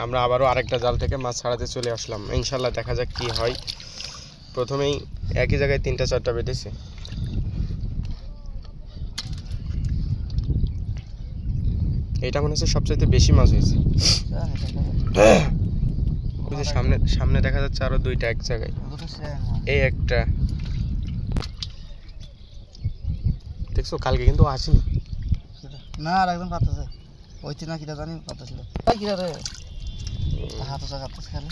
আমরা আবারও আরেকটা জাল থেকে মাছ ছাড়াতে চলে আসলাম। ইনশাল্লাহ দেখা যাক কি হয়। প্রথমেই একই জায়গায় 3-4টা বেঁধেছে। এটা মনে হচ্ছে সবচাইতে বেশি মাছ হয়েছে। ওই যে সামনে সামনে দেখা যাচ্ছে আরো 2টা এক জায়গায়। এই একটা দেখছো, কালকে কিন্তু আসেনি না, আর একদম পাতাছে ওই না কিটা জানি পাতাছিল কিটা রে হাত কাটতেছে খালি।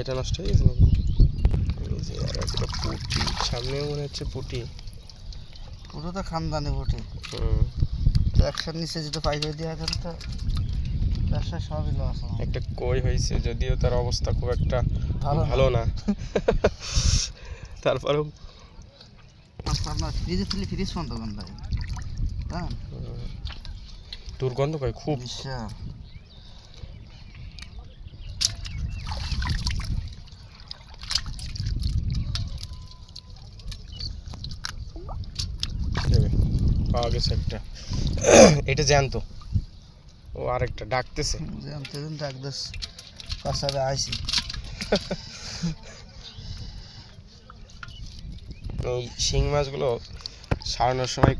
এটা নষ্ট হয়ে গেছে নাকি? এই যে আর একটা পুঁটি সামনে মনে হচ্ছে পুঁটি। পুরো তো খানদানি পুঁটি। একশোর নিচে যদি পাইকারি দেওয়া যেত তো ব্যবসায় সবই লস। একটা কই হয়েছে, যদিও তার অবস্থা খুব একটা ভালো না। তারপরেও আপনার ফ্রিজে তুলে ফ্রিজ বন্ধ গন্ধ হ্যাঁ দুর্গন্ধ কয় খুব। পাওয়া গেছে একটা। এটা জ্যান্ত। ও আরেকটা ডাকতেছে। জ্যান্ত ডাকতেছে কাছাবে আইছি। এই শিং মাছগুলো সারানোর সময়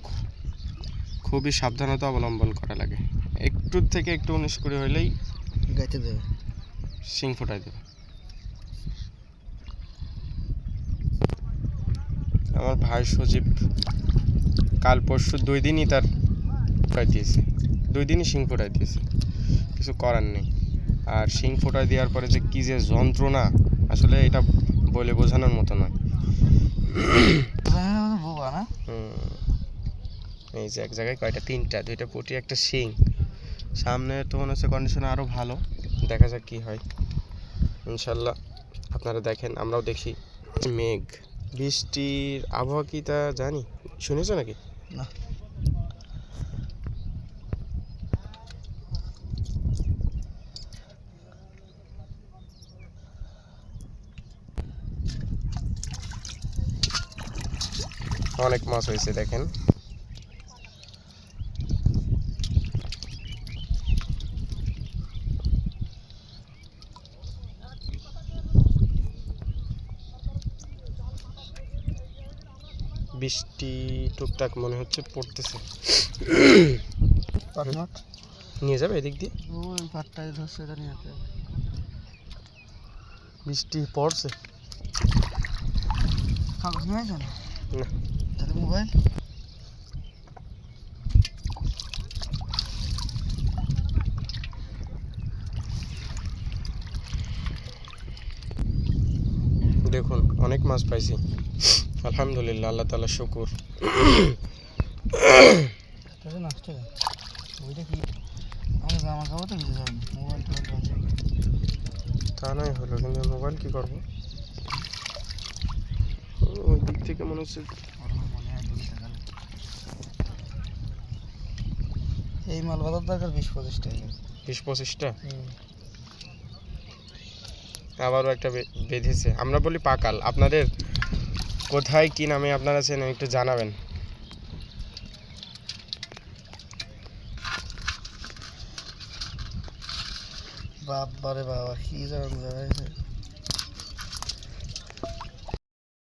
খুবই সাবধানতা অবলম্বন করা লাগে। একটু থেকে একটু 19-20 হইলেই গাইতে দেবে, শিং ফোটাই দেবে। আমার ভাই সজীব কাল পরশু 2 দিনই তার ফোটাই দিয়েছে, 2 দিনই শিং ফোটাই দিয়েছে, কিছু করার নেই। আর শিং ফোটাই দেওয়ার পরে যে কী যে যন্ত্রণা, আসলে এটা বলে বোঝানোর মতো নয়। এই যে এক জায়গায় কয়টা, 3টা, 2টা পুঁটি, একটা শিং। সামনে তো মনে হচ্ছে কন্ডিশন আরও ভালো, দেখা যাক কি হয়। ইনশাল্লাহ আপনারা দেখেন, আমরাও দেখি। মেঘ বৃষ্টির আবহাওয়া কি তা জানি, শুনেছো নাকি? না, অনেক মাছ হয়েছে দেখেন। বৃষ্টি টুকটাক মনে হচ্ছে পড়তেছে। নিয়ে যাবে এদিক দিয়ে, ওই পাটটাই ধরছে, এটা নিয়ে যেতে হবে। বৃষ্টি পড়ছে। কাগজ নিয়ে আসেন না, তাহলে মোবাইল দেখুন অনেক মাছ পাইছি আলহামদুলিল্লাহ, আল্লাহ তাআলা শুকুর। নষ্ট হয় ওইটা কি আমার জামা কাপড় তো ভিজে যাবে, মোবাইল তা নয় হলো, কিন্তু মোবাইল কি করবো? ওই দিক থেকে মনে হচ্ছে এই মাল বাজার দরকার 20-25 টাকা। 20-25টা আবারও একটা বেঁধেছে। আমরা বলি পাকাল, আপনাদের কোথায় কি নামে আপনারা চেনেন একটু জানাবেন। বাবারে বাবা কি জানান